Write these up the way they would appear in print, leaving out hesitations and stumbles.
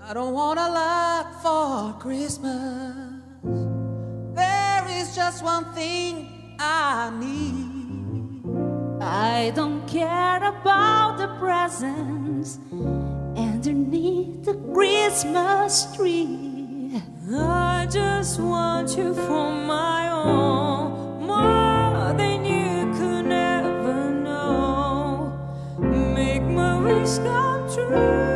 I don't want a lot for Christmas. There is just one thing I need. I don't care about the presents underneath the Christmas tree. I just want you for my own, more than you could ever know. Make my wish come true.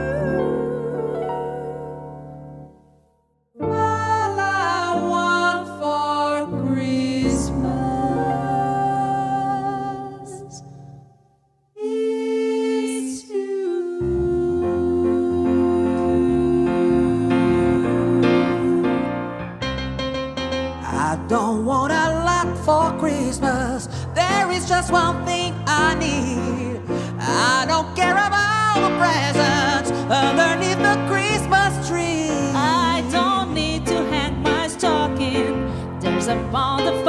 I don't want a lot for Christmas. There is just one thing I need. I don't care about the presents underneath the Christmas tree. I don't need to hang my stocking. There's a pound of